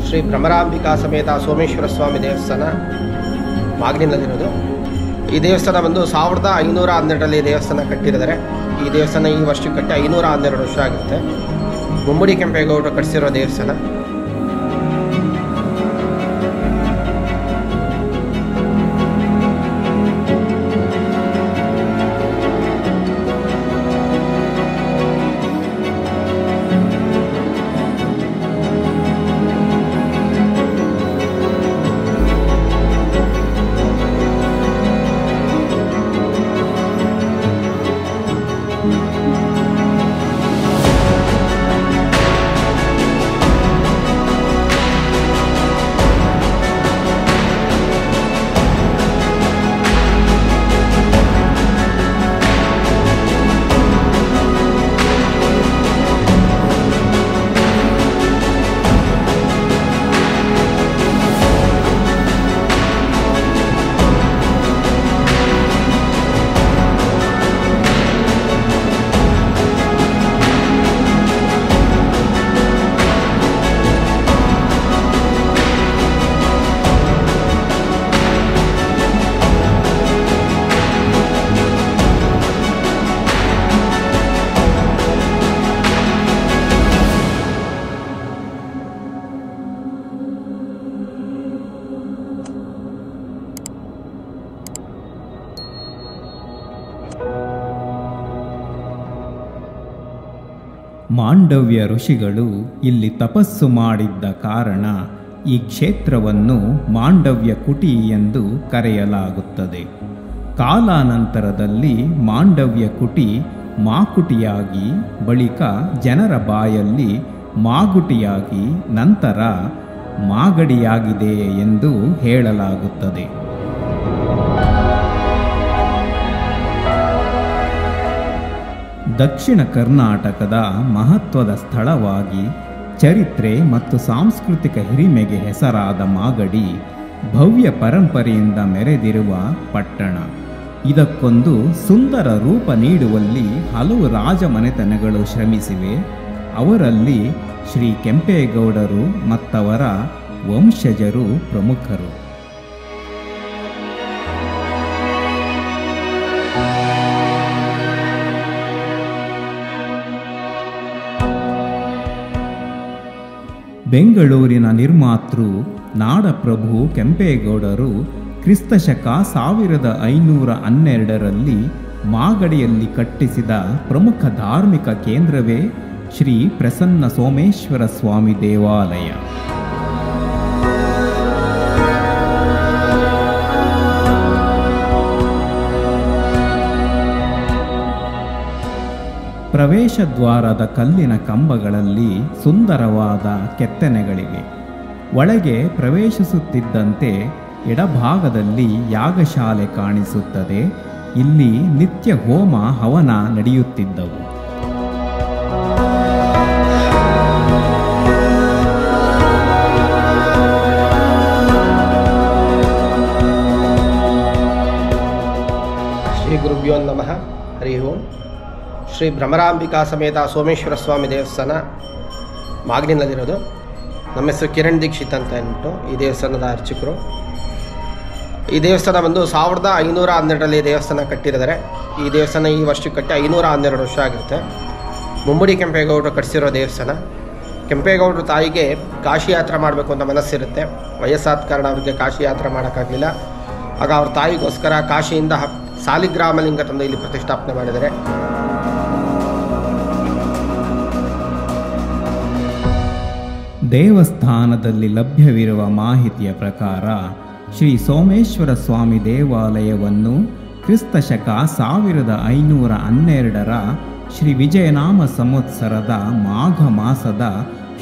ಶ್ರೀ ಭ್ರಮರಾಂಬಿಕಾ ಸಮೇತ ಸೋಮೇಶ್ವರ ಸ್ವಾಮಿ ದೇವಸ್ಥಾನ ಮಾಗಡಿನಲ್ಲಿರೋದು. ಈ ದೇವಸ್ಥಾನ ಬಂದು 1512ರಲ್ಲಿ ದೇವಸ್ಥಾನ ಕಟ್ಟಿದ್ದಾರೆ. ಈ ದೇವಸ್ಥಾನ ಈ ವರ್ಷಕ್ಕೆ ಕಟ್ಟಿ 512 ವರ್ಷ ಆಗುತ್ತೆ. ಮುಮ್ಮಡಿ ಕೆಂಪೇಗೌಡರು ಕಟ್ಟಿಸಿರೋ ದೇವಸ್ಥಾನ. ಮಾಂಡವ್ಯ ಋಷಿಗಳು ಇಲ್ಲಿ ತಪಸ್ಸು ಮಾಡಿದ್ದ ಕಾರಣ ಈ ಕ್ಷೇತ್ರವನ್ನು ಮಾಂಡವ್ಯ ಕುಟಿ ಎಂದು ಕರೆಯಲಾಗುತ್ತದೆ. ಕಾಲಾನಂತರದಲ್ಲಿ ಮಾಂಡವ್ಯ ಕುಟಿ ಮಾಕುಟಿಯಾಗಿ, ಬಳಿಕ ಜನರ ಬಾಯಲ್ಲಿ ಮಾಗುಟಿಯಾಗಿ, ನಂತರ ಮಾಗಡಿಯಾಗಿದೆ ಎಂದು ಹೇಳಲಾಗುತ್ತದೆ. ದಕ್ಷಿಣ ಕರ್ನಾಟಕದ ಮಹತ್ವದ ಸ್ಥಳವಾಗಿ ಚರಿತ್ರೆ ಮತ್ತು ಸಾಂಸ್ಕೃತಿಕ ಹಿರಿಮೆಗೆ ಹೆಸರಾದ ಮಾಗಡಿ ಭವ್ಯ ಪರಂಪರೆಯಿಂದ ಮೆರೆದಿರುವ ಪಟ್ಟಣ. ಇದಕ್ಕೊಂದು ಸುಂದರ ರೂಪ ನೀಡುವಲ್ಲಿ ಹಲವು ರಾಜಮನೆತನಗಳು ಶ್ರಮಿಸಿವೆ. ಅವರಲ್ಲಿ ಶ್ರೀ ಕೆಂಪೇಗೌಡರು ಮತ್ತವರ ವಂಶಜರು ಪ್ರಮುಖರು. ಬೆಂಗಳೂರಿನ ನಿರ್ಮಾತೃ ನಾಡಪ್ರಭು ಕೆಂಪೇಗೌಡರು ಕ್ರಿಸ್ತಶಕ 1512ರಲ್ಲಿ ಮಾಗಡಿಯಲ್ಲಿ ಕಟ್ಟಿಸಿದ ಪ್ರಮುಖ ಧಾರ್ಮಿಕ ಕೇಂದ್ರವೇ ಶ್ರೀ ಪ್ರಸನ್ನ ಸೋಮೇಶ್ವರ ಸ್ವಾಮಿ ದೇವಾಲಯ. ಪ್ರವೇಶ ದ್ವಾರದ ಕಲ್ಲಿನ ಕಂಬಗಳಲ್ಲಿ ಸುಂದರವಾದ ಕೆತ್ತನೆಗಳಿವೆ. ಒಳಗೆ ಪ್ರವೇಶಿಸುತ್ತಿದ್ದಂತೆ ಎಡಭಾಗದಲ್ಲಿ ಯಾಗಶಾಲೆ ಕಾಣಿಸುತ್ತದೆ. ಇಲ್ಲಿ ನಿತ್ಯ ಹೋಮ ಹವನ ನಡೆಯುತ್ತಿದ್ದವು. ಶ್ರೀ ಗುರುಭ್ಯೋ ನಮಃ. ಹರಿ ಓಂ. ಶ್ರೀ ಭ್ರಮರಾಂಬಿಕಾ ಸಮೇತ ಸೋಮೇಶ್ವರ ಸ್ವಾಮಿ ದೇವಸ್ಥಾನ ಮಾಗಡಿನಲ್ಲಿರೋದು. ನಮ್ಮ ಹೆಸರು ಕಿರಣ್ ದೀಕ್ಷಿತ್ ಅಂತ ಅಂದ್ಬಿಟ್ಟು ಈ ದೇವಸ್ಥಾನದ ಅರ್ಚಕರು. ಈ ದೇವಸ್ಥಾನ ಬಂದು 1512ರಲ್ಲಿ ದೇವಸ್ಥಾನ ಕಟ್ಟಿದ್ದಾರೆ. ಈ ದೇವಸ್ಥಾನ ಈ ವರ್ಷಕ್ಕೆ ಕಟ್ಟಿ 512 ವರ್ಷ ಆಗುತ್ತೆ. ಮುಮ್ಮಡಿ ಕೆಂಪೇಗೌಡರು ಕಟ್ಟಿಸಿರೋ ದೇವಸ್ಥಾನ. ಕೆಂಪೇಗೌಡರು ತಾಯಿಗೆ ಕಾಶಿ ಯಾತ್ರೆ ಮಾಡಬೇಕು ಅಂತ ಮನಸ್ಸಿರುತ್ತೆ. ವಯಸ್ಸಾದ ಕಾರಣ ಅವ್ರಿಗೆ ಕಾಶಿ ಯಾತ್ರೆ ಮಾಡೋಕ್ಕಾಗಲಿಲ್ಲ. ಆಗ ಅವ್ರ ತಾಯಿಗೋಸ್ಕರ ಕಾಶಿಯಿಂದ ಸಾಲಿಗ್ರಾಮಲಿಂಗ ತಂದು ಇಲ್ಲಿ ಪ್ರತಿಷ್ಠಾಪನೆ ಮಾಡಿದ್ದಾರೆ. ದೇವಸ್ಥಾನದಲ್ಲಿ ಲಭ್ಯವಿರುವ ಮಾಹಿತಿಯ ಪ್ರಕಾರ ಶ್ರೀ ಸೋಮೇಶ್ವರ ಸ್ವಾಮಿ ದೇವಾಲಯವನ್ನು ಕ್ರಿಸ್ತಶಕ 1512ರ ಶ್ರೀ ವಿಜಯನಾಮ ಸಂವತ್ಸರದ ಮಾಘ ಮಾಸದ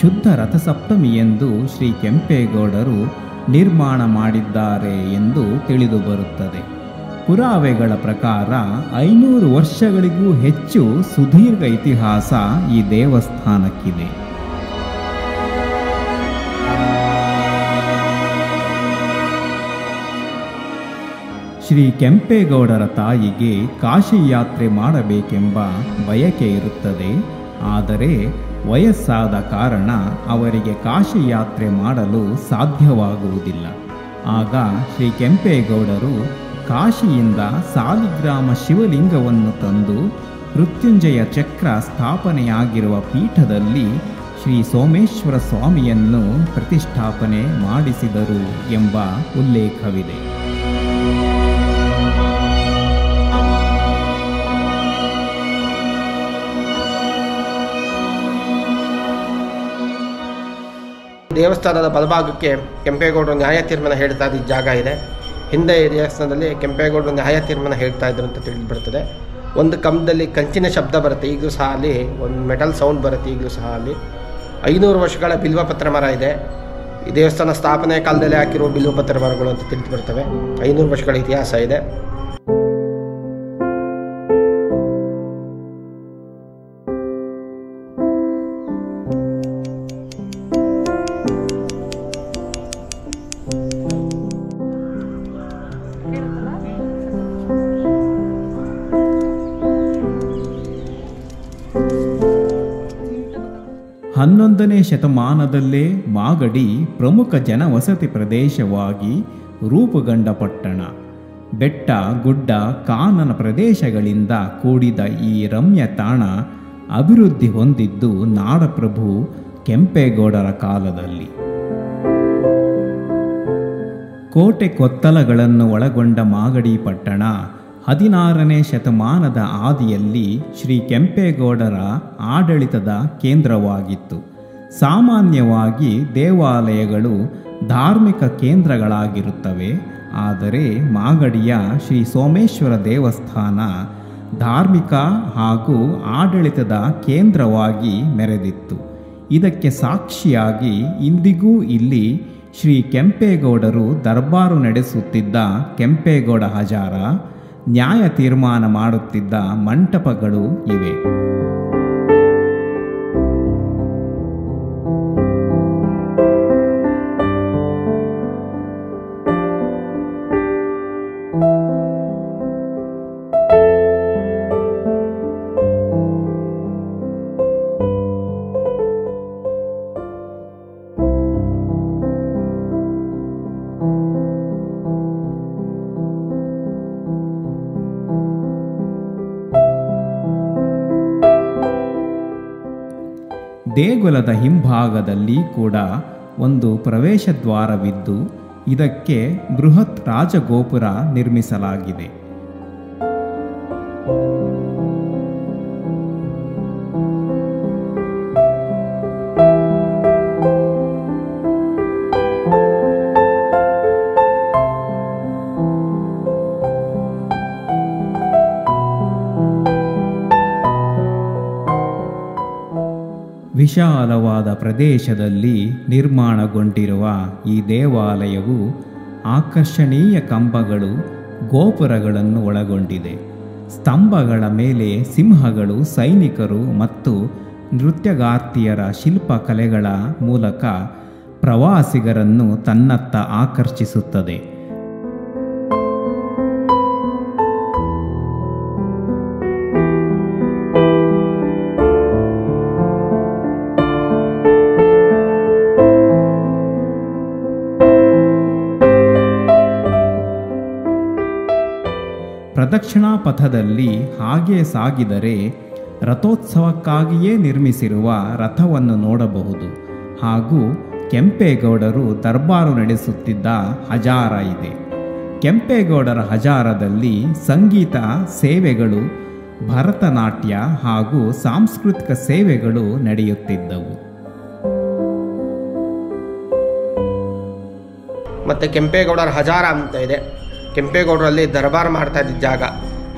ಶುದ್ಧ ರಥಸಪ್ತಮಿಯಂದು ಶ್ರೀ ಕೆಂಪೇಗೌಡರು ನಿರ್ಮಾಣ ಮಾಡಿದ್ದಾರೆ ಎಂದು ತಿಳಿದುಬರುತ್ತದೆ. ಪುರಾವೆಗಳ ಪ್ರಕಾರ 500 ವರ್ಷಗಳಿಗೂ ಹೆಚ್ಚು ಸುದೀರ್ಘ ಇತಿಹಾಸ ಈ ದೇವಸ್ಥಾನಕ್ಕಿದೆ. ಶ್ರೀ ಕೆಂಪೇಗೌಡರ ತಾಯಿಗೆ ಕಾಶಿ ಯಾತ್ರೆ ಮಾಡಬೇಕೆಂಬ ಬಯಕೆ ಇರುತ್ತದೆ. ಆದರೆ ವಯಸ್ಸಾದ ಕಾರಣ ಅವರಿಗೆ ಕಾಶಿ ಯಾತ್ರೆ ಮಾಡಲು ಸಾಧ್ಯವಾಗುವುದಿಲ್ಲ. ಆಗ ಶ್ರೀ ಕೆಂಪೇಗೌಡರು ಕಾಶಿಯಿಂದ ಸಾಲಿಗ್ರಾಮ ಶಿವಲಿಂಗವನ್ನು ತಂದು ಮೃತ್ಯುಂಜಯ ಚಕ್ರ ಸ್ಥಾಪನೆಯಾಗಿರುವ ಪೀಠದಲ್ಲಿ ಶ್ರೀ ಸೋಮೇಶ್ವರ ಸ್ವಾಮಿಯನ್ನು ಪ್ರತಿಷ್ಠಾಪನೆ ಮಾಡಿಸಿದರು ಎಂಬ ಉಲ್ಲೇಖವಿದೆ. ದೇವಸ್ಥಾನದ ಬಲಭಾಗಕ್ಕೆ ಕೆಂಪೇಗೌಡರು ನ್ಯಾಯ ತೀರ್ಮಾನ ಹೇಳ್ತಾ ಇದ್ದ ಜಾಗ ಇದೆ. ಹಿಂದೆ ಈ ದೇವಸ್ಥಾನದಲ್ಲಿ ಕೆಂಪೇಗೌಡರು ನ್ಯಾಯ ತೀರ್ಮಾನ ಹೇಳ್ತಾ ಇದ್ರು ಅಂತ ತಿಳಿದು ಬರ್ತದೆ. ಒಂದು ಕಂಬದಲ್ಲಿ ಕಂಚಿನ ಶಬ್ದ ಬರುತ್ತೆ, ಈಗಲೂ ಸಹ ಅಲ್ಲಿ ಒಂದು ಮೆಟಲ್ ಸೌಂಡ್ ಬರುತ್ತೆ, ಈಗಲೂ ಸಹ ಅಲ್ಲಿ 500 ವರ್ಷಗಳ ಬಿಲ್ವಪತ್ರ ಮರ ಇದೆ. ಈ ದೇವಸ್ಥಾನ ಸ್ಥಾಪನೆ ಕಾಲದಲ್ಲಿ ಹಾಕಿರುವ ಬಿಲ್ವಪತ್ರ ಮರಗಳು ಅಂತ ತಿಳಿದು ಬರ್ತವೆ. 500 ವರ್ಷಗಳ ಇತಿಹಾಸ ಇದೆ. ಹನ್ನೊಂದನೇ ಶತಮಾನದಲ್ಲೇ ಮಾಗಡಿ ಪ್ರಮುಖ ಜನವಸತಿ ಪ್ರದೇಶವಾಗಿ ರೂಪುಗೊಂಡ ಪಟ್ಟಣ. ಬೆಟ್ಟ ಗುಡ್ಡ ಕಾನನ ಪ್ರದೇಶಗಳಿಂದ ಕೂಡಿದ ಈ ರಮ್ಯ ತಾಣ ಅಭಿವೃದ್ಧಿ ಹೊಂದಿದ್ದು ನಾಡಪ್ರಭು ಕೆಂಪೇಗೌಡರ ಕಾಲದಲ್ಲಿ. ಕೋಟೆ ಕೊತ್ತಲಗಳನ್ನು ಒಳಗೊಂಡ ಮಾಗಡಿ ಪಟ್ಟಣ 16ನೇ ಶತಮಾನದ ಆದಿಯಲ್ಲಿ ಶ್ರೀ ಕೆಂಪೇಗೌಡರ ಆಡಳಿತದ ಕೇಂದ್ರವಾಗಿತ್ತು. ಸಾಮಾನ್ಯವಾಗಿ ದೇವಾಲಯಗಳು ಧಾರ್ಮಿಕ ಕೇಂದ್ರಗಳಾಗಿರುತ್ತವೆ. ಆದರೆ ಮಾಗಡಿಯ ಶ್ರೀ ಸೋಮೇಶ್ವರ ದೇವಸ್ಥಾನ ಧಾರ್ಮಿಕ ಹಾಗೂ ಆಡಳಿತದ ಕೇಂದ್ರವಾಗಿ ಮೆರೆದಿತ್ತು. ಇದಕ್ಕೆ ಸಾಕ್ಷಿಯಾಗಿ ಇಂದಿಗೂ ಇಲ್ಲಿ ಶ್ರೀ ಕೆಂಪೇಗೌಡರು ದರ್ಬಾರು ನಡೆಸುತ್ತಿದ್ದ ಕೆಂಪೇಗೌಡ ಹಜಾರ, ನ್ಯಾಯ ತೀರ್ಮಾನ ಮಾಡುತ್ತಿದ್ದ ಮಂಟಪಗಳು ಇವೆ. ದೇಗುಲದ ಹಿಂಭಾಗದಲ್ಲಿ ಕೂಡ ಒಂದು ಪ್ರವೇಶ ದ್ವಾರವಿದ್ದು ಇದಕ್ಕೆ ಬೃಹತ್ ರಾಜಗೋಪುರ ನಿರ್ಮಿಸಲಾಗಿದೆ. ವಿಶಾಲವಾದ ಪ್ರದೇಶದಲ್ಲಿ ನಿರ್ಮಾಣಗೊಂಡಿರುವ ಈ ದೇವಾಲಯವು ಆಕರ್ಷಣೀಯ ಕಂಬಗಳು, ಗೋಪುರಗಳನ್ನು ಒಳಗೊಂಡಿದೆ. ಸ್ತಂಭಗಳ ಮೇಲೆ ಸಿಂಹಗಳು, ಸೈನಿಕರು ಮತ್ತು ನೃತ್ಯಗಾರ್ತಿಯರ ಶಿಲ್ಪಕಲೆಗಳ ಮೂಲಕ ಪ್ರವಾಸಿಗರನ್ನು ತನ್ನತ್ತ ಆಕರ್ಷಿಸುತ್ತದೆ. ಪ್ರದಕ್ಷಿಣಾ ಪಥದಲ್ಲಿ ಹಾಗೆ ಸಾಗಿದರೆ ರಥೋತ್ಸವಕ್ಕಾಗಿಯೇ ನಿರ್ಮಿಸಿರುವ ರಥವನ್ನು ನೋಡಬಹುದು. ಹಾಗೂ ಕೆಂಪೇಗೌಡರು ದರ್ಬಾರು ನಡೆಸುತ್ತಿದ್ದ ಹಜಾರ ಇದೆ. ಕೆಂಪೇಗೌಡರ ಹಜಾರದಲ್ಲಿ ಸಂಗೀತ ಸೇವೆಗಳು, ಭರತನಾಟ್ಯ ಹಾಗೂ ಸಾಂಸ್ಕೃತಿಕ ಸೇವೆಗಳು ನಡೆಯುತ್ತಿದ್ದವು. ಮತ್ತು ಕೆಂಪೇಗೌಡರ ಹಜಾರ ಅಂತ ಇದೆ. ಕೆಂಪೇಗೌಡರಲ್ಲಿ ದರ್ಬಾರ್ ಮಾಡ್ತಾ ಇದ್ದ ಜಾಗ.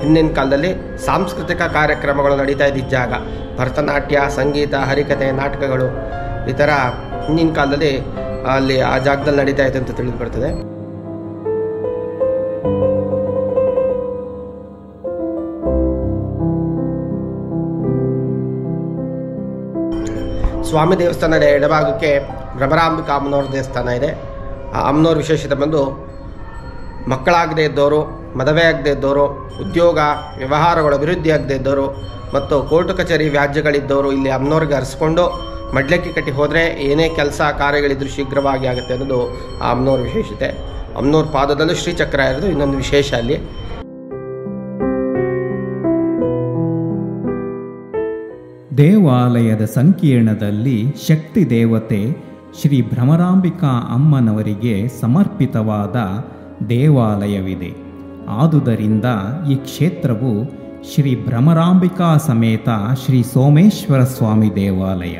ಹಿಂದಿನ ಕಾಲದಲ್ಲಿ ಸಾಂಸ್ಕೃತಿಕ ಕಾರ್ಯಕ್ರಮಗಳು ನಡೀತಾ ಇದ್ದ ಜಾಗ. ಭರತನಾಟ್ಯ, ಸಂಗೀತ, ಹರಿಕಥೆ, ನಾಟಕಗಳು ಈ ಥರ ಹಿಂದಿನ ಕಾಲದಲ್ಲಿ ಅಲ್ಲಿ ಆ ಜಾಗದಲ್ಲಿ ನಡೀತಾ ಇದೆ ಅಂತ ತಿಳಿದು ಬರ್ತದೆ. ಸ್ವಾಮಿ ದೇವಸ್ಥಾನದ ಎಡಭಾಗಕ್ಕೆ ಭ್ರಮರಾಂಬಿಕಾ ಅಮ್ಮನವ್ರ ದೇವಸ್ಥಾನ ಇದೆ. ಆ ಅಮ್ಮನವ್ರ ವಿಶೇಷತೆ ಬಂದು ಮಕ್ಕಳಾಗದೇ ಇದ್ದವರು, ಮದುವೆ ಆಗದೇ ಇದ್ದವರು, ಉದ್ಯೋಗ ವ್ಯವಹಾರಗಳು ಅಭಿವೃದ್ಧಿ ಆಗದೇ ಇದ್ದವರು, ಮತ್ತು ಕೋರ್ಟು ಕಚೇರಿ ವ್ಯಾಜ್ಯಗಳಿದ್ದವರು ಇಲ್ಲಿ ಅಮ್ಮನವ್ರಿಗೆ ಅರ್ಸ್ಕೊಂಡು ಮಡ್ಲಕ್ಕಿ ಕಟ್ಟಿ ಹೋದರೆ ಏನೇ ಕೆಲಸ ಕಾರ್ಯಗಳಿದ್ರೂ ಶೀಘ್ರವಾಗಿ ಆಗುತ್ತೆ ಅನ್ನೋದು ಆ ಅಮ್ಮನವ್ರ ವಿಶೇಷತೆ. ಅಮ್ಮನವ್ರ ಪಾದದಲ್ಲೂ ಶ್ರೀಚಕ್ರ ಇರೋದು ಇನ್ನೊಂದು ವಿಶೇಷ ಅಲ್ಲಿ. ದೇವಾಲಯದ ಸಂಕೀರ್ಣದಲ್ಲಿ ಶಕ್ತಿ ದೇವತೆ ಶ್ರೀ ಭ್ರಮರಾಂಬಿಕಾ ಅಮ್ಮನವರಿಗೆ ಸಮರ್ಪಿತವಾದ ದೇವಾಲಯವಿದೆ. ಆದುದರಿಂದ ಈ ಕ್ಷೇತ್ರವು ಶ್ರೀ ಭ್ರಮರಾಂಬಿಕಾ ಸಮೇತ ಶ್ರೀ ಸೋಮೇಶ್ವರ ಸ್ವಾಮಿ ದೇವಾಲಯ.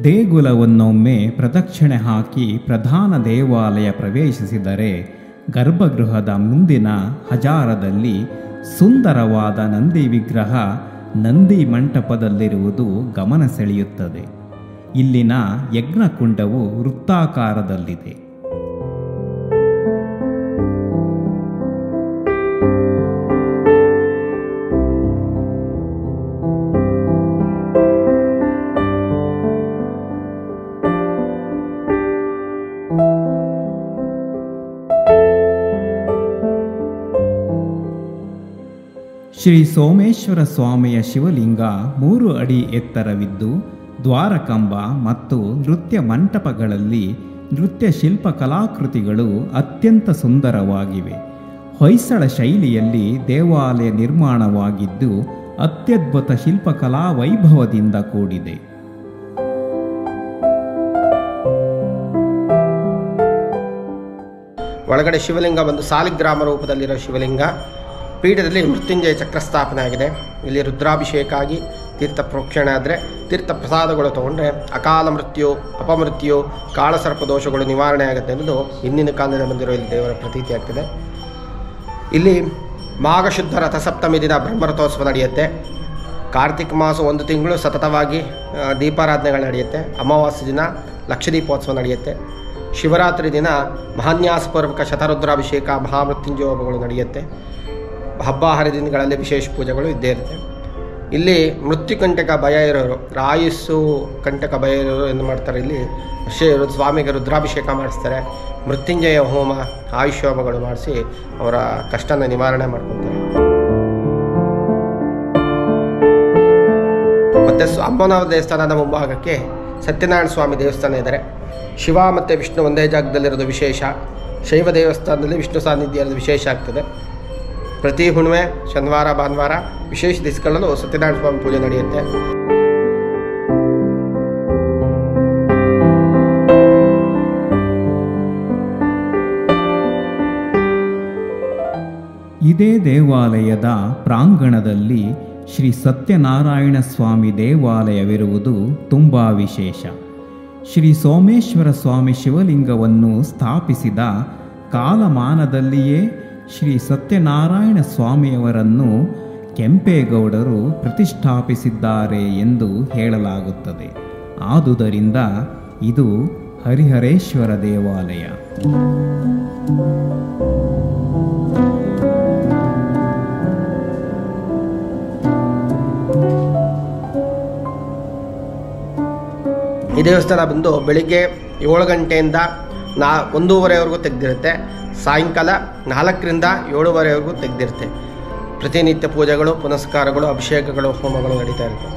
ದೇಗುಲವನ್ನೊಮ್ಮೆ ಪ್ರದಕ್ಷಿಣೆ ಹಾಕಿ ಪ್ರಧಾನ ದೇವಾಲಯ ಪ್ರವೇಶಿಸಿದರೆ ಗರ್ಭಗೃಹದ ಮುಂದಿನ ಹಜಾರದಲ್ಲಿ ಸುಂದರವಾದ ನಂದಿ ವಿಗ್ರಹ ನಂದಿ ಮಂಟಪದಲ್ಲಿರುವುದು ಗಮನ ಸೆಳೆಯುತ್ತದೆ. ಇಲ್ಲಿನ ಯಜ್ಞಕುಂಡವು ವೃತ್ತಾಕಾರದಲ್ಲಿದೆ. ಶ್ರೀ ಸೋಮೇಶ್ವರ ಸ್ವಾಮಿಯ ಶಿವಲಿಂಗ 3 ಅಡಿ ಎತ್ತರವಿದ್ದು ದ್ವಾರಕಂಬ ಮತ್ತು ನೃತ್ಯ ಮಂಟಪಗಳಲ್ಲಿ ನೃತ್ಯ ಶಿಲ್ಪ ಕಲಾಕೃತಿಗಳು ಅತ್ಯಂತ ಸುಂದರವಾಗಿವೆ. ಹೊಯ್ಸಳ ಶೈಲಿಯಲ್ಲಿ ದೇವಾಲಯ ನಿರ್ಮಾಣವಾಗಿದ್ದು ಅತ್ಯದ್ಭುತ ಶಿಲ್ಪಕಲಾ ವೈಭವದಿಂದ ಕೂಡಿದೆ. ಒಳಗಡೆ ಶಿವಲಿಂಗ ಒಂದು ಸಾಲಿಗ್ರಾಮ ರೂಪದಲ್ಲಿರೋ ಶಿವಲಿಂಗ. ಪೀಠದಲ್ಲಿ ಮೃತ್ಯುಂಜಯ ಚಕ್ರ ಸ್ಥಾಪನೆ ಆಗಿದೆ. ಇಲ್ಲಿ ರುದ್ರಾಭಿಷೇಕ ಆಗಿ ತೀರ್ಥ ಪ್ರೋಕ್ಷಣೆ ಆದರೆ ತೀರ್ಥ ಪ್ರಸಾದಗಳು ತೊಗೊಂಡ್ರೆ ಅಕಾಲ ಮೃತ್ಯು, ಅಪಮೃತ್ಯು, ಕಾಳಸರ್ಪ ದೋಷಗಳು ನಿವಾರಣೆ ಆಗುತ್ತೆ ಅನ್ನೋದು ಹಿಂದಿನ ಕಾಲದಿಂದ ಬಂದಿರೋ ಇಲ್ಲಿ ದೇವರ ಪ್ರತೀತಿ ಆಗ್ತಿದೆ. ಇಲ್ಲಿ ಮಾಘಶುದ್ಧ ರಥಸಪ್ತಮಿ ದಿನ ಬ್ರಹ್ಮರಥೋತ್ಸವ ನಡೆಯುತ್ತೆ. ಕಾರ್ತಿಕ ಮಾಸ 1 ತಿಂಗಳು ಸತತವಾಗಿ ದೀಪಾರಾಧನೆಗಳು ನಡೆಯುತ್ತೆ. ಅಮಾವಾಸ್ಯೆ ದಿನ ಲಕ್ಷದೀಪೋತ್ಸವ ನಡೆಯುತ್ತೆ. ಶಿವರಾತ್ರಿ ದಿನ ಮಹಾನ್ಯಾಸಪೂರ್ವಕ ಶತರುದ್ರಾಭಿಷೇಕ, ಮಹಾಮೃತ್ಯುಂಜಯ ಹೋಮಗಳು ನಡೆಯುತ್ತೆ. ಹಬ್ಬ ಹರಿದಿನಗಳಲ್ಲಿ ವಿಶೇಷ ಪೂಜೆಗಳು ಇದ್ದೇ ಇರುತ್ತೆ. ಇಲ್ಲಿ ಮೃತ್ಯುಕಂಟಕ ಭಯ ಇರೋರು, ಆಯುಸ್ಸು ಕಂಟಕ ಭಯ ಇರೋರು ಏನು ಮಾಡ್ತಾರೆ, ಇಲ್ಲಿ ಸ್ವಾಮಿಗೆ ರುದ್ರಾಭಿಷೇಕ ಮಾಡಿಸ್ತಾರೆ. ಮೃತ್ಯುಂಜಯ ಹೋಮ, ಆಯುಷ್ ಹೋಮಗಳು ಮಾಡಿಸಿ ಅವರ ಕಷ್ಟನ ನಿವಾರಣೆ ಮಾಡ್ಕೊತಾರೆ. ಮತ್ತು ಅಮ್ಮನವರ ದೇವಸ್ಥಾನದ ಮುಂಭಾಗಕ್ಕೆ ಸತ್ಯನಾರಾಯಣ ಸ್ವಾಮಿ ದೇವಸ್ಥಾನ ಇದ್ದಾರೆ. ಶಿವ ಮತ್ತು ವಿಷ್ಣು ಒಂದೇ ಜಾಗದಲ್ಲಿರೋದು ವಿಶೇಷ. ಶೈವ ದೇವಸ್ಥಾನದಲ್ಲಿ ವಿಷ್ಣು ಸಾನ್ನಿಧ್ಯ ಇರೋದು ವಿಶೇಷ ಆಗ್ತದೆ. ಪ್ರತಿ ಹುಣ್ಣಿಮೆ, ಶನಿವಾರ, ಭಾನುವಾರ ವಿಶೇಷ ದಿವಸಗಳಲ್ಲೂ ಸತ್ಯನಾರಾಯಣ ಸ್ವಾಮಿ ಪೂಜೆ ನಡೆಯುತ್ತೆ. ಇದೇ ದೇವಾಲಯದ ಪ್ರಾಂಗಣದಲ್ಲಿ ಶ್ರೀ ಸತ್ಯನಾರಾಯಣ ಸ್ವಾಮಿ ದೇವಾಲಯವಿರುವುದು ತುಂಬ ವಿಶೇಷ. ಶ್ರೀ ಸೋಮೇಶ್ವರ ಸ್ವಾಮಿ ಶಿವಲಿಂಗವನ್ನು ಸ್ಥಾಪಿಸಿದ ಕಾಲಮಾನದಲ್ಲಿಯೇ ಶ್ರೀ ಸತ್ಯನಾರಾಯಣ ಸ್ವಾಮಿಯವರನ್ನು ಕೆಂಪೇಗೌಡರು ಪ್ರತಿಷ್ಠಾಪಿಸಿದ್ದಾರೆ ಎಂದು ಹೇಳಲಾಗುತ್ತದೆ. ಆದುದರಿಂದ ಇದು ಹರಿಹರೇಶ್ವರ ದೇವಾಲಯ. ಈ ದೇವಸ್ಥಾನ ಬಂದು ಬೆಳಿಗ್ಗೆ 7 ಗಂಟೆಯಿಂದ 1:30ವರೆವರೆಗೂ ತೆಗೆದಿರುತ್ತೆ. ಸಾಯಂಕಾಲ 4ರಿಂದ 7:30ವರೆಗೂ ತೆಗೆದಿರುತ್ತೆ. ಪ್ರತಿನಿತ್ಯ ಪೂಜೆಗಳು, ಪುನಸ್ಕಾರಗಳು, ಅಭಿಷೇಕಗಳು, ಹೋಮಗಳು ನಡೀತಾ ಇರುತ್ತೆ.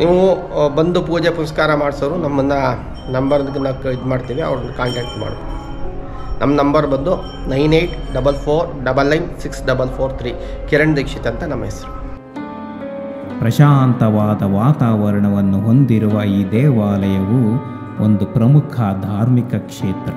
ನೀವು ಬಂದು ಪೂಜೆ ಪುನಸ್ಕಾರ ಮಾಡಿಸೋರು ನಮ್ಮನ್ನು ನಂಬರ್ಗೆ ನಾವು ಇದು ಮಾಡ್ತೀವಿ, ಅವ್ರನ್ನ ಕಾಂಟ್ಯಾಕ್ಟ್ ಮಾಡ್ಬೋದು. ನಮ್ಮ ನಂಬರ್ ಬಂದು 9844999643. ಕಿರಣ್ ದೀಕ್ಷಿತ್ ಅಂತ ನಮ್ಮ ಹೆಸರು. ಪ್ರಶಾಂತವಾದ ವಾತಾವರಣವನ್ನು ಹೊಂದಿರುವ ಈ ದೇವಾಲಯವು ಒಂದು ಪ್ರಮುಖ ಧಾರ್ಮಿಕ ಕ್ಷೇತ್ರ.